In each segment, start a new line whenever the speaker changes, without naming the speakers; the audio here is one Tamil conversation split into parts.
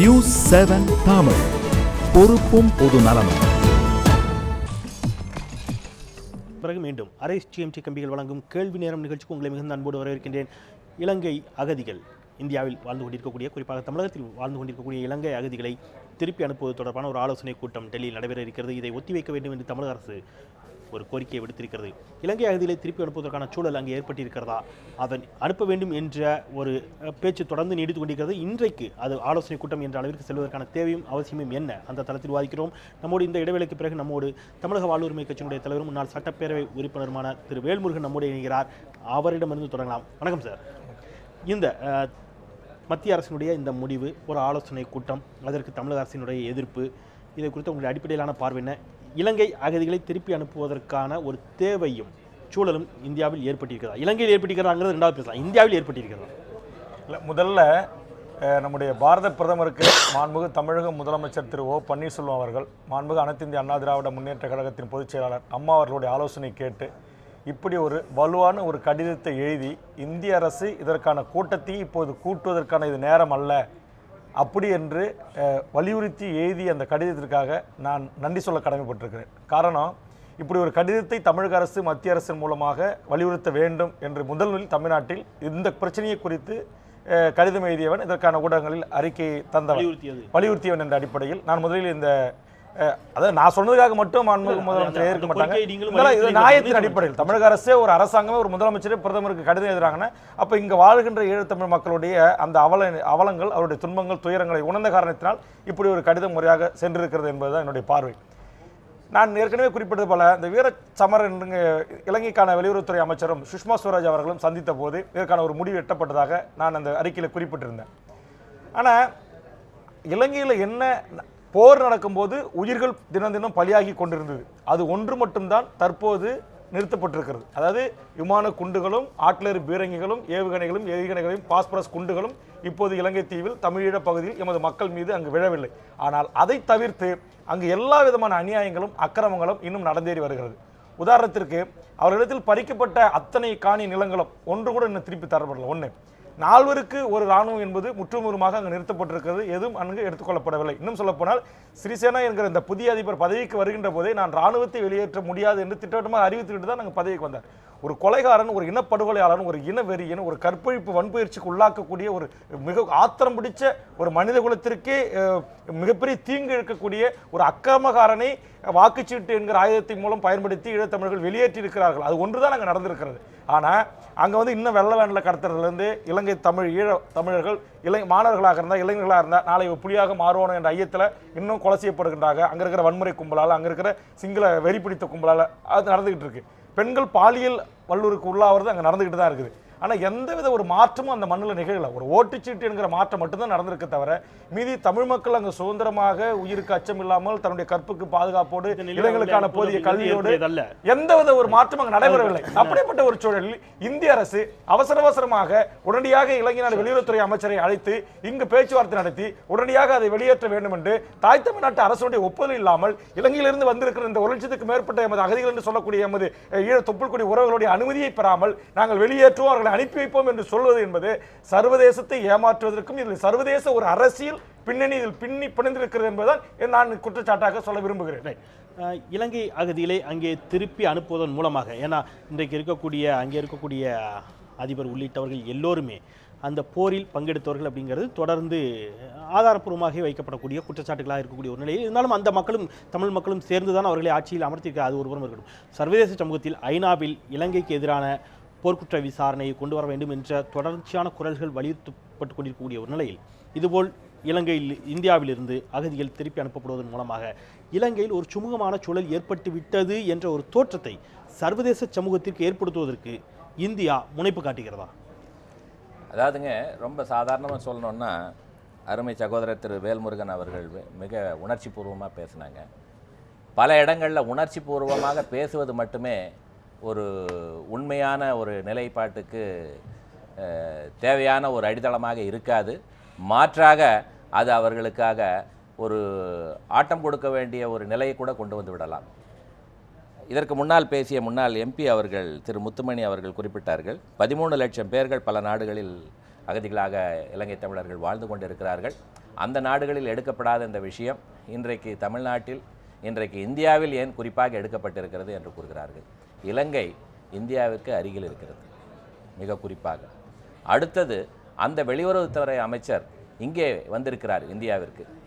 நியூஸ் 7 தமிழ், பொறுப்பும் பொது நலமும்.
பிறகு மீண்டும் RSTMT கம்பிகள் வழங்கும் கேள்வி நேரம் நிகழ்ச்சிக்கு உங்களை மிகுந்த அன்போடு வரவேற்கின்றேன். இலங்கை அகதிகள், இந்தியாவில் வாழ்ந்து கொண்டிருக்கக்கூடிய, குறிப்பாக தமிழகத்தில் வாழ்ந்து கொண்டிருக்கக்கூடிய இலங்கை அகதிகளை திருப்பி அனுப்புவது தொடர்பான ஒரு ஆலோசனை கூட்டம் டெல்லியில் நடைபெற இருக்கிறது. இதை ஒத்திவைக்க வேண்டும் என்று தமிழக அரசு ஒரு கோரிக்கையை விடுத்திருக்கிறது. இலங்கை அகதிகளை திருப்பி அனுப்புவதற்கான சூழல் அங்கே ஏற்பட்டிருக்கிறதா, அதன் அனுப்ப வேண்டும் என்ற ஒரு பேச்சு தொடர்ந்து நீடித்துக் கொண்டிருக்கிறது. இன்றைக்கு அது ஆலோசனை கூட்டம் என்ற அளவிற்கு செல்வதற்கான தேவையும் அவசியமும் என்ன, அந்த தளத்தில் வாதிக்கிறோம். நம்மோடு இந்த இடைவேளைக்கு பிறகு நம்மோடு தமிழக வாழ்வுரிமை கட்சியினுடைய தலைவரும் முன்னாள் சட்டப்பேரவை உறுப்பினருமான திரு வேல்முருகன் நம்மோடு இணைகிறார். அவரிடமிருந்து தொடங்கலாம். வணக்கம் சார். இந்த மத்திய அரசினுடைய இந்த முடிவு, ஒரு ஆலோசனை கூட்டம், அதற்கு தமிழக அரசினுடைய எதிர்ப்பு, இதை குறித்து உங்களுடைய அடிப்படையிலான பார்வை என்ன? இலங்கை அகதிகளை திருப்பி அனுப்புவதற்கான ஒரு தேவையும் சூழலும் இந்தியாவில் ஏற்பட்டிருக்கிறதா? இலங்கையில் ஏற்பட்டிருக்கிறாங்கிறது ரெண்டாவது பேசலாம். இந்தியாவில் ஏற்பட்டிருக்கிறதா?
இல்லை, முதல்ல நம்முடைய பாரத பிரதமருக்கு மாண்புமிகு தமிழக முதலமைச்சர் திரு ஓ பன்னீர்செல்வம் அவர்கள், மாண்புமிகு அனைத்து இந்திய அண்ணா திராவிட முன்னேற்ற கழகத்தின் பொதுச் செயலாளர் அம்மா அவர்களுடைய ஆலோசனை கேட்டு இப்படி ஒரு வலுவான ஒரு கடிதத்தை எழுதி, இந்திய அரசு இதற்கான கூட்டத்தை இப்போது கூட்டுவதற்கான இது நேரம் அல்ல அப்படி என்று வலியுறுத்தி எழுதிய அந்த கடிதத்திற்காக நான் நன்றி சொல்ல கடமைப்பட்டிருக்கிறேன். காரணம், இப்படி ஒரு கடிதத்தை தமிழக அரசு மத்திய அரசின் மூலமாக வலியுறுத்த வேண்டும் என்று முதலில் தமிழ்நாட்டில் இந்த பிரச்சனையை குறித்து கடிதம் எழுதியவன், இதற்கான ஊடகங்களில் அறிக்கை தந்தவன், வலியுறுத்தியவன் என்ற அடிப்படையில் நான் முதலில் இந்த அதாவது நான் சொன்னதுக்காக மட்டும் முதலமைச்சர் ஏற்க மாட்டாங்க. நியாயத்தின் அடிப்படையில் தமிழக அரசே, ஒரு அரசாங்கமே, ஒரு முதலமைச்சரே பிரதமருக்கு கடிதம் எழுதுறாங்கன்னா, அப்போ இங்கே வாழ்கின்ற ஈழத்தமிழ் மக்களுடைய அந்த அவலங்கள், அவருடைய துன்பங்கள், துயரங்களை உணர்ந்த காரணத்தினால் இப்படி ஒரு கடிதம் முறையாக சென்றிருக்கிறது என்பதுதான் என்னுடைய பார்வை. நான் ஏற்கனவே குறிப்பிட்டது போல, இந்த வீர சமர் இலங்கைக்கான வெளியுறவுத்துறை அமைச்சரும் சுஷ்மா ஸ்வராஜ் அவர்களும் சந்தித்த போது இதற்கான ஒரு முடிவு எட்டப்பட்டதாக நான் அந்த அறிக்கையில் குறிப்பிட்டிருந்தேன். ஆனால் இலங்கையில் என்ன போர் நடக்கும்போது உயிர்கள் தினம் தினம் பலியாகி கொண்டிருந்தது. அது ஒன்று மட்டும்தான் தற்போது நிறுத்தப்பட்டிருக்கிறது. அதாவது விமான குண்டுகளும், ஆட்லரி பீரங்கிகளும், ஏவுகணைகளையும், பாஸ்பரஸ் குண்டுகளும் இப்போது இலங்கை தீவில் தமிழீழ பகுதியில் எமது மக்கள் மீது அங்கு விழவில்லை. ஆனால் அதை தவிர்த்து அங்கு எல்லா விதமான அநியாயங்களும், அக்கிரமங்களும் இன்னும் நடந்தேறி வருகிறது. உதாரணத்திற்கு, அவர்களிடத்தில் பறிக்கப்பட்ட அத்தனை காணி நிலங்களும் ஒன்று கூட இன்னும் திருப்பி தரப்படல. ஒன்று, 4 ஒரு இராணுவம் என்பது முற்றுமுறுமாக அங்கு நிறுத்தப்பட்டிருக்கிறது. எதுவும் அங்கு எடுத்துக்கொள்ளப்படவில்லை. இன்னும் சொல்லப்போனால், சிறிசேனா என்கிற இந்த புதிய அதிபர் பதவிக்கு வருகின்ற போதே நான் இராணுவத்தை வெளியேற்ற முடியாது என்று திட்டவட்டமாக அறிவித்துவிட்டு தான் நாங்கள் பதவிக்கு வந்தார். ஒரு கொலைகாரன், ஒரு இனப்படுகொலையாளன், ஒரு இனவெறியன், ஒரு கற்பழிப்பு வன்புயற்சிக்கு உள்ளாக்கக்கூடிய ஒரு மிக ஆத்திரம் பிடிச்ச ஒரு மனித குலத்திற்கே மிகப்பெரிய தீங்கு இழுக்கக்கூடிய ஒரு அக்கிரமகாரனை வாக்குச்சீட்டு என்கிற ஆயுதத்தின் மூலம் பயன்படுத்தி ஈழத்தமிழர்கள் வெளியேற்றி இருக்கிறார்கள். அது ஒன்றுதான் அங்கே நடந்திருக்கிறது. ஆனால் அங்கே இன்னும் வெள்ள வேண்டில் கடத்துறதுலேருந்து இலங்கை ஈழ தமிழர்கள் மாணவர்களாக இருந்தால், இளைஞர்களாக இருந்தால் நாளை புலியாக மாறுவோம் என்ற ஐயத்தில் இன்னும் கொலை செய்யப்படுகின்றாங்க. அங்கே இருக்கிற வன்முறை கும்பலால், அங்கே இருக்கிற சிங்கள வெறி பிடித்த கும்பலால் அது நடந்துகிட்டு இருக்கு. பெண்கள் பாலியல் வல்லுறவுக்கு உள்ளாவது அங்கே நடந்துகிட்டு தான் இருக்குது. ஆனால் எந்தவித ஒரு மாற்றமும் அந்த மண்ணில் நிகழல. ஒரு ஓட்டுச்சீட்டு என்கிற மாற்றம் மட்டும்தான் நடந்திருக்க தவிர, மீதி தமிழ் மக்கள் அங்கு சுதந்திரமாக, உயிருக்கு அச்சம் இல்லாமல், தன்னுடைய கற்புக்கு பாதுகாப்போடு, இளைஞர்களுக்கான போதிய கல்வியோடு எந்தவித ஒரு மாற்றம் அங்கு நடைபெறவில்லை. அப்படிப்பட்ட ஒரு சூழலில் இந்திய அரசு அவசரமாக உடனடியாக இலங்கை வெளியுறவுத்துறை அமைச்சரை அழைத்து இங்கு பேச்சுவார்த்தை நடத்தி உடனடியாக அதை வெளியேற்ற வேண்டும் என்று தாய் தமிழ்நாட்டு அரசுடைய ஒப்புதல் இல்லாமல், இலங்கையிலிருந்து வந்திருக்கிற இந்த 1 லட்சத்துக்கு மேற்பட்ட எமது அகதிகள் என்று சொல்லக்கூடிய எமது ஈழ தொப்புள்கொடி உறவுகளுடைய அனுமதியை பெறாமல் நாங்கள் வெளியேற்றுவோம், அவர்களை அனுப்பி வைப்போம் என்று சொல்வது என்பது சர்வதேசத்தை ஏமாற்றுவதற்கும், இதில் சர்வதேச ஒரு அரசியல் பின்னணி இதில் பிணைந்திருக்கிறது என்பதுதான் நான் குற்றச்சாட்டாக சொல்ல விரும்புகிறேன்.
இலங்கை அகதிகளை அங்கே திருப்பி அனுப்புவதன் மூலமாக, ஏன்னா இன்றைக்கு அங்கே இருக்கக்கூடிய அதிபர் உள்ளிட்டவர்கள் எல்லோருமே அந்த போரில் பங்கெடுத்தவர்கள் அப்படிங்கிறது தொடர்ந்து ஆதாரப்பூர்வமாக வைக்கப்படக்கூடிய குற்றச்சாட்டுகளாக இருக்கக்கூடிய ஒரு நிலையில் இருந்தாலும், அந்த மக்களும் தமிழ் மக்களும் சேர்ந்து தான் அவர்களை ஆட்சியில் அமர்த்தியிருக்க. அது ஒருபுறம் இருக்கட்டும். சர்வதேச சமூகத்தில் ஐநாவில் இலங்கைக்கு எதிரான போர்க்குற்ற விசாரணையை கொண்டு வர வேண்டும் என்ற தொடர்ச்சியான குரல்கள் வலியுறுத்தப்பட்டு கொண்டிருக்கக்கூடிய ஒரு நிலையில், இதுபோல் இந்தியாவிலிருந்து அகதிகள் திருப்பி அனுப்பப்படுவதன் மூலமாக இலங்கையில் ஒரு சுமூகமான சூழல் ஏற்பட்டு விட்டது என்ற ஒரு தோற்றத்தை சர்வதேச சமூகத்திற்கு ஏற்படுத்துவதற்கு இந்தியா முனைப்பு காட்டுகிறதா?
அதாவதுங்க, ரொம்ப சாதாரணமாக சொல்லணும்னா, அருமை சகோதரர் திரு வேல்முருகன் அவர்கள் மிக உணர்ச்சி பூர்வமாக பேசினாங்க. பல இடங்களில் உணர்ச்சி பூர்வமாக பேசுவது மட்டுமே ஒரு உண்மையான ஒரு நிலைப்பாட்டுக்கு தேவையான ஒரு அடித்தளமாக இருக்காது. மாற்றாக அது அவர்களுக்காக ஒரு ஆட்டம் கொடுக்க வேண்டிய ஒரு நிலையை கூட கொண்டு வந்து விடலாம். இதற்கு முன்னால் பேசிய முன்னாள் எம்பி அவர்கள் திரு முத்துமணி அவர்கள் குறிப்பிட்டார்கள், 13 லட்சம் பேர்கள் பல நாடுகளில் அகதிகளாக இலங்கை தமிழர்கள் வாழ்ந்து கொண்டிருக்கிறார்கள். அந்த நாடுகளில் எடுக்கப்படாத இந்த விஷயம் இன்றைக்கு தமிழ்நாட்டில், இன்றைக்கு இந்தியாவில் ஏன் குறிப்பாக எடுக்கப்பட்டிருக்கிறது என்று கூறுகிறார்கள். இலங்கை இந்தியாவிற்கு அருகில் இருக்கிறது மிக குறிப்பாக. அடுத்தது அந்த வெளியுறவுத்துறை அமைச்சர் இங்கே வந்திருக்கிறார்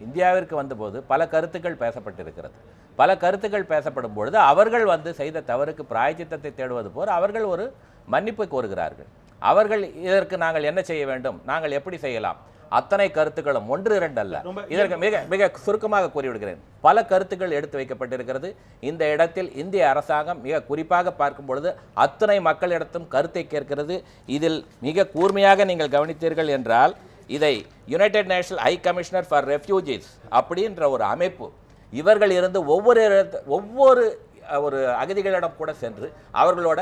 இந்தியாவிற்கு வந்தபோது பல கருத்துக்கள் பேசப்பட்டிருக்கிறது. பல கருத்துக்கள் பேசப்படும் பொழுது அவர்கள் செய்த தவறுக்கு பிராயச்சித்தத்தை தேடுவது போல் அவர்கள் ஒரு மன்னிப்பை கோருகிறார்கள். அவர்கள் இதற்கு நாங்கள் என்ன செய்ய வேண்டும், நாங்கள் எப்படி செய்யலாம், அத்தனை கருத்துக்களும் 1 2 அல்ல. இதற்கு மிக மிக சுருக்கமாக கூறிவிடுகிறேன். பல கருத்துக்கள் எடுத்து வைக்கப்பட்டிருக்கிறது. இந்த இடத்தில் இந்திய அரசாங்கம் மிக குறிப்பாக பார்க்கும் பொழுது அத்தனை மக்களிடத்தும் கருத்தை கேட்கிறது. இதில் மிக கூர்மையாக நீங்கள் கவனித்தீர்கள் என்றால், இதை United national high commissioner for refugees அப்படின்ற ஒரு அமைப்பு இவர்கள் இருந்து ஒவ்வொரு ஒரு அகதிகளிடம் கூட சென்று அவர்களோட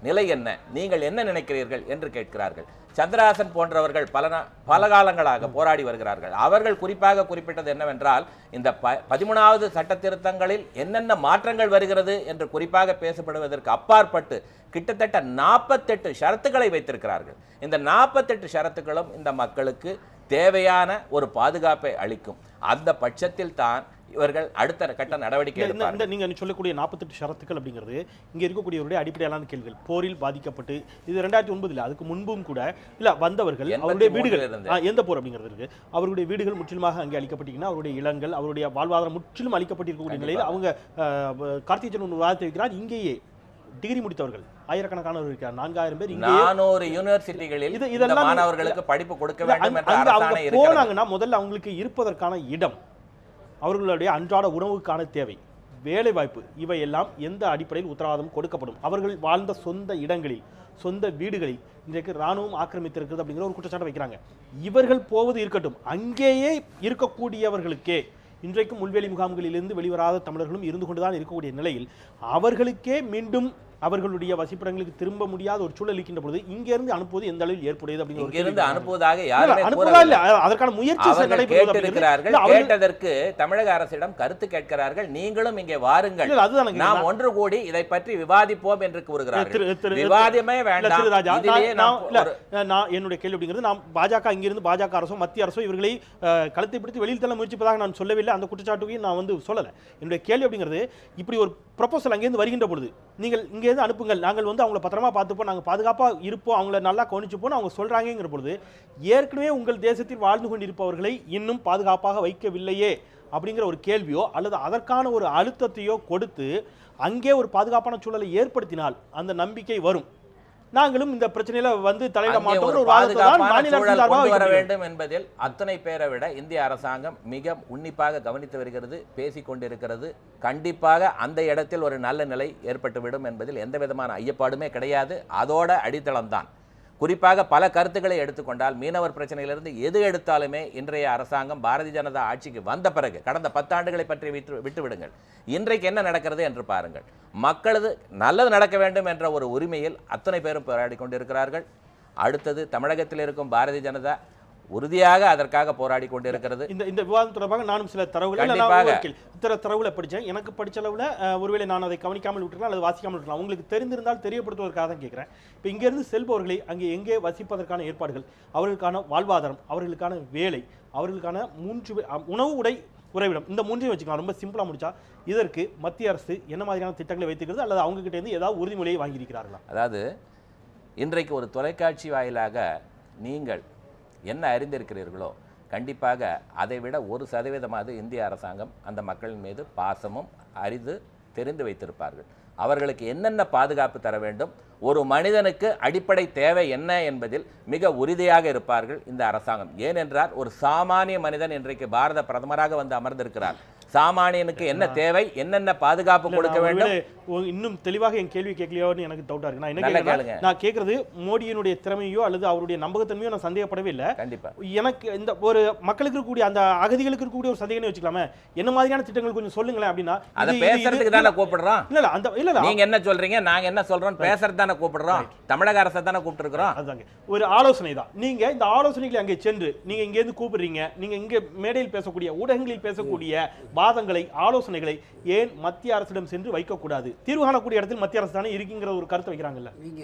நிலை என்ன, நீங்கள் என்ன நினைக்கிறீர்கள் என்று கேட்கிறார்கள். சந்திரஹாசன் போன்றவர்கள் பல காலங்களாக போராடி வருகிறார்கள். அவர்கள் குறிப்பாக குறிப்பிட்டது என்னவென்றால், இந்த 13வது சட்ட திருத்தங்களில் என்னென்ன மாற்றங்கள் வருகிறது என்று குறிப்பாக பேசப்படுவதற்கு அப்பாற்பட்டு கிட்டத்தட்ட 48 ஷரத்துக்களை வைத்திருக்கிறார்கள். இந்த 48 ஷரத்துக்களும் இந்த மக்களுக்கு தேவையான ஒரு பாதுகாப்பை அளிக்கும். அந்த பட்சத்தில் தான் இவர்கள் அடுத்த கட்ட நடவடிக்கை எடுப்பார்கள்.
நீங்க சொல்லக்கூடிய 48 ஷரத்துக்கள் அப்படிங்கிறது இங்க இருக்கக்கூடியவருடைய அடிப்படையிலான கேள்விகள். போரில் பாதிக்கப்பட்டு இது 2009 அதுக்கு முன்பும் கூட இல்ல வந்தவர்கள் அவருடைய வீடுகள் எந்த போர் அப்படிங்கிறது இருக்கு, அவருடைய வீடுகள் முற்றிலுமாக அங்கே அளிக்கப்பட்டீங்கன்னா அவருடைய இளங்கள் அவருடைய வாழ்வாதாரம் முற்றிலும் அளிக்கப்பட்டிருக்கக்கூடிய நிலையில் அவங்க கார்த்திகேயன் ஒரு வாதத்தை வைக்கிறார். இங்கேயே டிகிரி முடித்தவர்கள் ஆயிரக்கணக்கானவர்கள் இருக்கிறார். 4000 பேர் இங்கே 400
யூனிவர்சிட்டிகளில் இதெல்லாம் மாணவர்களுக்கு படிப்பு கொடுக்க வேண்டும் என்ற அரசாணை இருக்கிறது.
போனாங்கன்னா முதல்ல அவங்களுக்கு இருப்பதற்கான இடம், அவர்களுடைய அன்றாட உணவுக்கான தேவை, வேலை வாய்ப்பு, இவையெல்லாம் எந்த அடிப்படையில் உத்தரவாதம் கொடுக்கப்படும்? அவர்கள் வாழ்ந்த சொந்த இடங்களில் சொந்த வீடுகளில் இன்றைக்கு இராணுவம் ஆக்கிரமித்திருக்கிறது அப்படிங்கிற ஒரு குற்றச்சாட்டை வைக்கிறாங்க. இவர்கள் போவது இருக்கட்டும், அங்கேயே இருக்கக்கூடியவர்களுக்கே இன்றைக்கும் முள்வேலி முகாம்களிலிருந்து வெளிவராத தமிழர்களும் இருந்து கொண்டுதான் இருக்கக்கூடிய நிலையில் அவர்களுக்கே மீண்டும் அவர்களுடைய வசிப்பிடங்களுக்கு திரும்ப முடியாத ஒரு சூழல் இருக்கின்ற பொழுது இங்கிருந்து அனுப்புவது எந்த அளவில் ஏற்புடையது அப்படிங்கிறது
அனுப்புவதாக
அதற்கான முயற்சி
கேட்டிருக்கிறார்கள். கேட்டதற்கு தமிழக அரசிடம் கருத்து கேட்கிறார்கள். நீங்களும் இங்கே வாருங்கள், நாம் ஒன்று கூடி இதை பற்றி விவாதிப்போம் என்று கூறுகிறார்கள். விவாதமே வேண்டாம்.
நான் என்னுடைய கேள்வி அப்படிங்கிறது, நாம் பாஜக இங்கிருந்து பாஜக அரசோ மத்திய அரசோ இவர்களை களத்தை பிடித்து வெளியில் தள்ள முயற்சிப்பதாக நான் சொல்லவில்லை. அந்த குற்றச்சாட்டுகையும் நான் சொல்லலை. என்னுடைய கேள்வி அப்படிங்கிறது, இப்படி ஒரு ப்ரொபோசல் அங்கேருந்து வருகின்ற பொழுது நீங்கள் இங்கே அனுப்புங்கள், நாங்கள் அவங்கள பத்திரமா பார்த்துப்போம், நாங்கள் பாதுகாப்பாக இருப்போம், அவங்கள நல்லா கவனிச்சுப்போம் அவங்க சொல்றாங்கிற பொழுது, ஏற்கனவே உங்கள் தேசத்தில் வாழ்ந்து கொண்டிருப்பவர்களை இன்னும் பாதுகாப்பாக வைக்கவில்லையே அப்படிங்கிற ஒரு கேள்வியோ அல்லது அதற்கான ஒரு அழுத்தத்தையோ கொடுத்து அங்கே ஒரு பாதுகாப்பான சூழலை ஏற்படுத்தினால் அந்த நம்பிக்கை வரும். நாங்களும் இந்த பிரச்சனையில தலையிட மாட்டோம் ஒரு
வர வேண்டும் என்பதில் அத்தனை பேரை விட இந்திய அரசாங்கம் மிக உன்னிப்பாக கவனித்து வருகிறது, பேசிக் கொண்டிருக்கிறது. கண்டிப்பாக அந்த இடத்தில் ஒரு நல்ல நிலை ஏற்பட்டுவிடும் என்பதில் எந்த விதமான ஐயப்பாடுமே கிடையாது. அதோட அடித்தளம் தான். குறிப்பாக பல கருத்துக்களை எடுத்துக்கொண்டால், மீனவர் பிரச்சனையிலிருந்து எது எடுத்தாலுமே இன்றைய அரசாங்கம் பாரதிய ஜனதா ஆட்சிக்கு வந்த பிறகு கடந்த 10 ஆண்டுகளை பற்றி விட்டுவிடுங்கள், இன்றைக்கு என்ன நடக்கிறது என்று பாருங்கள். மக்களது நல்லது நடக்க வேண்டும் என்ற ஒரு உரிமையில் அத்தனை பேரும் போராடி கொண்டிருக்கிறார்கள். அடுத்தது தமிழகத்தில் இருக்கும் பாரதிய ஜனதா உறுதியாக அதற்காக போராடி கொண்டிருக்கிறது.
இந்த விவாதம் தொடர்பாக நானும் சில தரவுகளை படித்தேன். எனக்கு படிச்ச அளவில் ஒருவேளை நான் அதை கவனிக்காமல் விட்டுருக்கலாம் அல்லது வாசிக்காமல் விட்டுருக்கலாம். உங்களுக்கு தெரிந்திருந்தால் தெரியப்படுத்துவதற்காக தான் கேட்கிறேன். இப்போ இங்கிருந்து செல்பவர்களை அங்கே எங்கே வசிப்பதற்கான ஏற்பாடுகள், அவர்களுக்கான வாழ்வாதாரம், அவர்களுக்கான வேலை, அவர்களுக்கான உணவு, உடை, உறைவிடம், இந்த 3ஐயும் வச்சுக்கலாம். ரொம்ப சிம்பிளாக முடிச்சா, இதற்கு மத்திய அரசு என்ன மாதிரியான திட்டங்களை வைத்திருக்கிறது அல்லது அவங்க கிட்ட இருந்து ஏதாவது உறுதிமொழியை வாங்கியிருக்கிறார்களா?
அதாவது இன்றைக்கு ஒரு தொலைக்காட்சி வாயிலாக நீங்கள் என்ன அறிந்திருக்கிறீர்களோ கண்டிப்பாக அதை விட 1% இந்திய அரசாங்கம் அந்த மக்களின் மீது பாசமும் அறிந்து தெரிந்து வைத்திருப்பார்கள். அவர்களுக்கு என்னென்ன பாதுகாப்பு தர வேண்டும், ஒரு மனிதனுக்கு அடிப்படை தேவை என்ன என்பதில் மிக உறுதியாக இருப்பார்கள் இந்த அரசாங்கம். ஏனென்றால் ஒரு சாமானிய மனிதன் இன்றைக்கு பாரத பிரதமராக அமர்ந்திருக்கிறார். சாமானியனுக்கு என்ன தேவை, என்னென்ன பாதுகாப்பு கொடுக்க வேண்டும்,
இன்னும் தெளிவாக என் கேள்வி கேட்கலையோன்னு எனக்கு டவுட்டா இருக்கு. நான் என்ன கேட்கிறேன், நான் கேட்கறது மோடியினுடைய திறமையோ அல்லது அவருடைய நம்பகத்தன்மையோ நான் சந்தேகப்படவே இல்லை.
கண்டிப்பா
எனக்கு இந்த ஒரு மக்களுக்கு இருக்கக்கூடிய அந்த அகதிகளுக்கு இருக்கக்கூடிய ஒரு சந்தேகமே வச்சுக்கலாமே, என்ன மாதிரியான திட்டங்கள் கொஞ்சம் சொல்லுங்களேன் அப்படின்னா.
அதை பேசுறதுக்கு தானே கூப்பிடுறோம்.
இல்ல
நீங்க என்ன சொல்றீங்க, நாங்க என்ன சொல்றோம், பேசுறது தானே கூப்பிடுறோம். தமிழக அரசை தானே கூப்பிட்டுருக்கிறோம்.
அதாங்க ஒரு ஆலோசனை தான். நீங்க இந்த ஆலோசனைகளை அங்கே சென்று நீங்க இங்க இருந்து கூப்பிடுறீங்க, நீங்க இங்க மேடையில் பேசக்கூடிய ஊடகங்களில் பேசக்கூடிய வாதங்களை, ஆலோசனைகளை ஏன் மத்திய அரசிடம் சென்று வைக்கக்கூடாது? தீர்வு காணக்கூடிய இடத்தில் மத்திய அரசு தானே இருக்குங்கிற ஒரு கருத்தை வைக்கிறாங்கல்ல.
நீங்க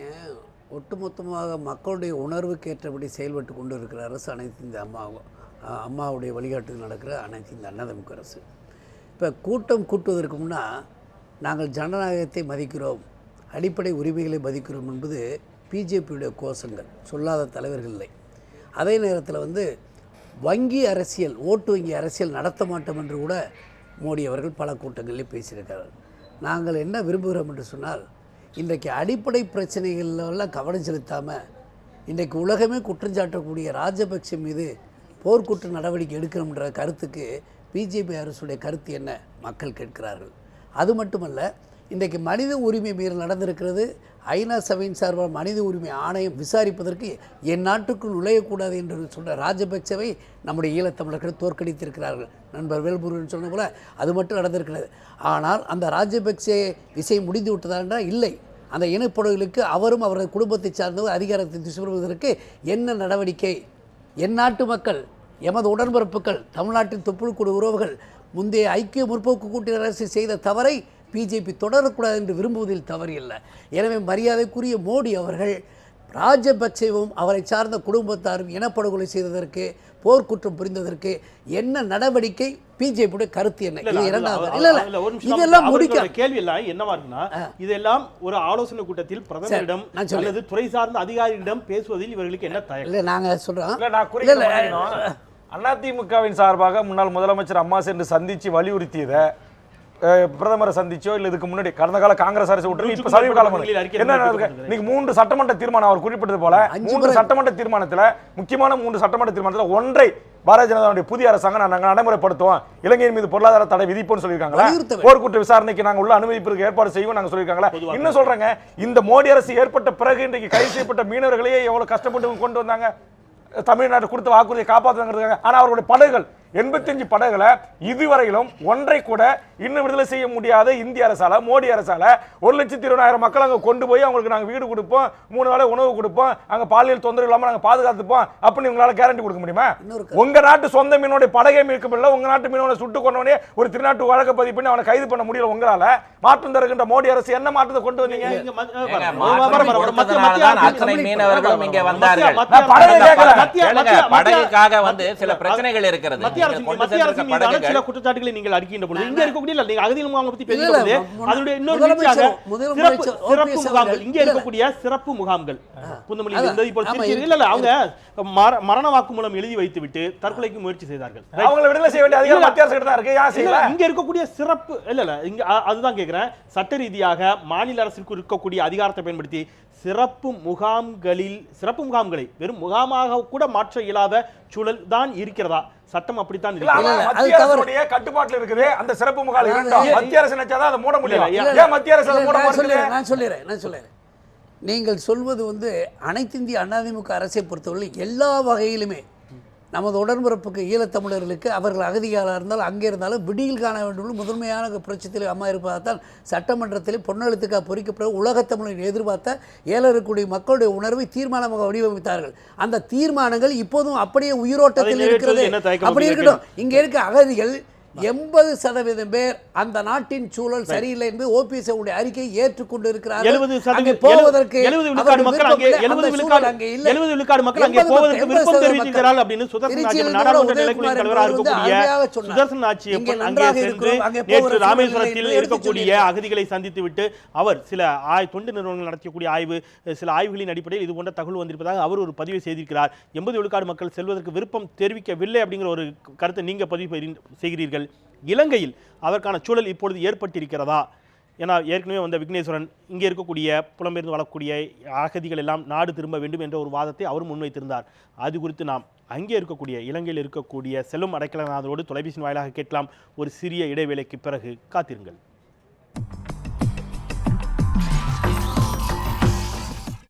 ஒட்டுமொத்தமாக மக்களுடைய உணர்வுக்கு ஏற்றபடி செயல்பட்டு கொண்டு இருக்கிற அரசு அனைத்து இந்த அம்மாவுடைய வழிகாட்டுதல் நடக்கிற அனைத்து இந்த அண்ணாதிமுக அரசு. இப்போ கூட்டம் கூட்டுவதற்கு முன்னால் நாங்கள் ஜனநாயகத்தை மதிக்கிறோம், அடிப்படை உரிமைகளை மதிக்கிறோம் என்பது பிஜேபியுடைய கோஷங்கள், சொல்லாத தலைவர்கள் இல்லை. அதே நேரத்தில் வங்கி அரசியல், ஓட்டு வங்கி அரசியல் நடத்த மாட்டோம் என்று கூட மோடி அவர்கள் பல கூட்டங்களில் பேசியிருக்கிறார்கள். நாங்கள் என்ன விரும்புகிறோம் என்று சொன்னால், இன்றைக்கு அடிப்படை பிரச்சனைகளெல்லாம் கவனம் செலுத்தாமல் இன்றைக்கு உலகமே குற்றஞ்சாட்டக்கூடிய ராஜபக்சே மீது போர்க்குற்ற நடவடிக்கை எடுக்கணுன்ற கருத்துக்கு பிஜேபி அரசுடைய கருத்து என்ன மக்கள் கேட்கிறார்கள். அது மட்டுமல்ல, இன்றைக்கு மனித உரிமை மீறல் நடந்திருக்கிறது. ஐநா சபையின் சார்பாக மனித உரிமை ஆணையம் விசாரிப்பதற்கு என் நாட்டுக்குள் நுழையக்கூடாது என்று சொன்ன ராஜபக்சவை நம்முடைய ஈழத்தமிழர்கள் தோற்கடித்திருக்கிறார்கள். நண்பர் வேல்முருகன் சொன்ன போல அது மட்டும் நடந்திருக்கிறது. ஆனால் அந்த ராஜபக்சே விஷயம் முடிந்து விட்டதா என்றால் இல்லை. அந்த இனப்படுகொலைகளுக்கு அவரும் அவரது குடும்பத்தை சார்ந்தவர் அதிகாரத்தை திசுவதற்கு என்ன நடவடிக்கை? என் நாட்டு மக்கள், எமது உடன்பிறப்புகள், தமிழ்நாட்டின் தொப்புள்கூடு உறவுகள் முந்தைய ஐக்கிய முற்போக்கு கூட்டணி அரசு செய்த தவறை பிஜேபி தொடரக்கூடாது என்று விரும்புவதில் தவறு இல்லை. எனவே மரியாதைக்குரிய மோடி அவர்கள் ராஜபக்சேவும் அவரை சார்ந்த குடும்பத்தாரும் இனப்படுகொலை செய்ததற்கு, போர்க்குற்றம் புரிந்ததற்கு என்ன நடவடிக்கை? பிஜேபியுடைய கருத்து என்ன? இது இரண்டாவது. இதெல்லாம் முடிக்க
கேள்வி எல்லாம் என்னவா இருக்குன்னா, இதெல்லாம் ஒரு ஆலோசனை கூட்டத்தில் பிரதமரிடம் அல்லது துறை சார்ந்த அதிகாரிகளிடம் பேசுவதில் இவர்களுக்கு என்ன தயக்கம்?
இல்லை, நாங்கள்
சொல்றோம், அதிமுகவின் சார்பாக முன்னாள் முதலமைச்சர் அம்மா சென்று சந்திச்சு வலியுறுத்தியதை பிரதமரை சந்திச்சோ இல்ல இதுக்கு முன்னாடி கடந்த கால காங்கிரஸ் அரசு விட்டு இப்ப சமீப காலம் என்ன இன்னைக்கு 3 சட்டமன்ற தீர்மானம் அவர் குறிப்பிட்டது போல 3 சட்டமன்ற தீர்மானத்துல முக்கியமான 3 சட்டமன்ற தீர்மானத்துல ஒன்றை பாரதிய ஜனதாவுடைய புதிய அரசாங்கம் நாங்கள் நடைமுறைப்படுத்துவோம், இலங்கையின் மீது பொருளாதார தடை விதிப்போம்னு சொல்லியிருக்காங்களா, போர்க்குற்ற விசாரணைக்கு நாங்கள் உள்ள அனுமதிப்பிற்கு ஏற்பாடு செய்வோம் நாங்கள் சொல்லியிருக்காங்களா. இன்னும் சொல்றாங்க, இந்த மோடி அரசு ஏற்பட்ட பிறகு இன்றைக்கு கைது செய்யப்பட்ட மீனவர்களையே எவ்வளவு கஷ்டப்பட்டு கொண்டு வந்தாங்க, தமிழ்நாட்டு கொடுத்த வாக்குறுதியை காப்பாற்றுறாங்க. ஆனா அவருடைய படகுகள் 85 படகுகளை இதுவரையிலும் ஒன்றை கூட இன்னும் விடுதலை செய்ய முடியாத இந்திய அரசால, மோடி அரசால 1,20,000 மக்கள் அங்க கொண்டு போய் அவங்களுக்கு நாங்க வீடு கொடுப்போம், 3 வேளை உணவு கொடுப்போம், அங்க பாலியல் தொந்தரவு இல்லாம நாங்க பாதுகாத்துப்போம் அப்படின்னு உங்களால கேரண்டி கொடுக்க முடியுமா? உங்க நாட்டு சொந்த மீனோட படகை மீட்கப்படல, உங்க நாட்டு மீனவனை சுட்டு கொண்டவனே ஒரு திருநாட்டு வழக்கு பதிவு பண்ணி அவனை கைது பண்ண முடியல. உங்களால மாற்றம் தருகின்ற மோடி அரசு என்ன மாற்றத்தை கொண்டு வந்தீங்க?
சில பிரச்சனைகள் இருக்கிறது.
மத்திய அரசு மீதான சில குற்றச்சாட்டுகளை நீங்கள் அறிக்கின்ற பொழுது இங்க இருக்கக்கூடிய நீங்க அகதிகள் முகாமை பத்தி பேசுகிற பொழுது அதனுடைய இன்னொரு சிறப்பு முகாம்கள், இங்க இருக்கக்கூடிய சிறப்பு முகாம்கள் புந்தமல்லி இருந்தது இப்போ இல்ல அவங்க மரண வாக்குமூலம் எழுதி வைத்து விட்டு தற்கொலைக்கு முயற்சி செய்தார்கள்.
அவங்களை விடுதலை செய்ய வேண்டிய அதிகாரம் மத்திய அரசு கிட்ட தான் இருக்கு. ஏன் செய்யல?
இங்க இருக்கக்கூடிய சிறப்பு இல்ல இங்க அதுதான் கேக்குறேன். சட்ட ரீதியாக மாநில அரசுக்கு இருக்கக்கூடிய அதிகாரத்தை பயன்படுத்தி சிறப்பு முகாம்களை வெறும் முகாமாக கூட மாற்ற இயலாத சூழல் தான் இருக்கிறதா? சட்டம் அப்படித்தான்
இருக்கு. கட்டுப்பாட்டுல இருக்குது அந்த சிறப்பு முகாம் இருந்தா மத்திய அரசு நினைச்சாதான் அதை மூட முடியல. ஏன் மத்திய அரசு அதை மூட முடியல?
நான் சொல்லிடுறேன். நீங்கள் சொல்வது அனைத்து இந்திய அதிமுக அரசை பொறுத்தவரை எல்லா வகையிலுமே நமது உடன்பிறப்புக்கு ஈழத்தமிழர்களுக்கு அவர்கள் அகதிகளாக இருந்தாலும் அங்கே இருந்தாலும் விடியில் காண வேண்டும் முதன்மையான புரட்சித்தில் அம்மா இருப்பதால்தான் சட்டமன்றத்தில் பொன்னெழுத்துக்காக பொறிக்கப்பட்ட உலகத்தமிழர் எதிர்பார்த்த ஏழக்கூடிய மக்களுடைய உணர்வை தீர்மானமாக வடிவமைத்தார்கள். அந்த தீர்மானங்கள் இப்போதும் அப்படியே உயிரோட்டத்தில் இருக்கிறது. அப்படி இருக்கட்டும், இங்கே இருக்க அகதிகள் 80% பேர் அந்த நாட்டின் சூழல் சரியில்லை என்று ஓபிஎஸ் உடைய அறிக்கையை ஏற்றுக்கொண்டு இருக்கிறார்கள். போவதற்கு
70 விழுக்காடு மக்கள் அங்கே போவதற்கு விருப்பம் தெரிவிக்கிறார்கள் அப்படின்னு சுதர்சன் நாடாளுமன்ற நிலைக்குழுவின் தலைவராக இருக்கக்கூடிய சுதர்சன் ஆட்சியப்பன் அங்கே சென்று நேற்று ராமேஸ்வரத்தில் இருக்கக்கூடிய அகதிகளை சந்தித்து விட்டு அவர் சில தொண்டு நிறுவனங்கள் நடத்தக்கூடிய சில ஆய்வுகளின் அடிப்படையில் இது போன்ற தகவல் வந்திருப்பதாக அவர் ஒரு பதிவை செய்திருக்கிறார். 80 விழுக்காடு மக்கள் செல்வதற்கு விருப்பம் தெரிவிக்கவில்லை அப்படிங்கிற ஒரு கருத்தை நீங்க பதிவு செய்கிறீர்கள். இலங்கையில் அதற்கான சூழல் இப்பொழுது ஏற்பட்டிருக்கிறதா? ஏன்னா ஏற்கனவே வந்த விக்னேஸ்வரன் இங்கே இருக்கக்கூடிய புலம்பெயர்ந்து வாழக்கூடிய அகதிகள் எல்லாம் நாடு திரும்ப வேண்டும் என்ற ஒரு வாதத்தை அவரும் முன்வைத்திருந்தார். அது குறித்து நாம் அங்கே இருக்கக்கூடிய இலங்கையில் இருக்கக்கூடிய செல்வம் அடைக்கலநாதரோடு தொலைபேசி வாயிலாக கேட்கலாம். ஒரு சிறிய இடைவேளைக்கு பிறகு காத்திருங்கள்.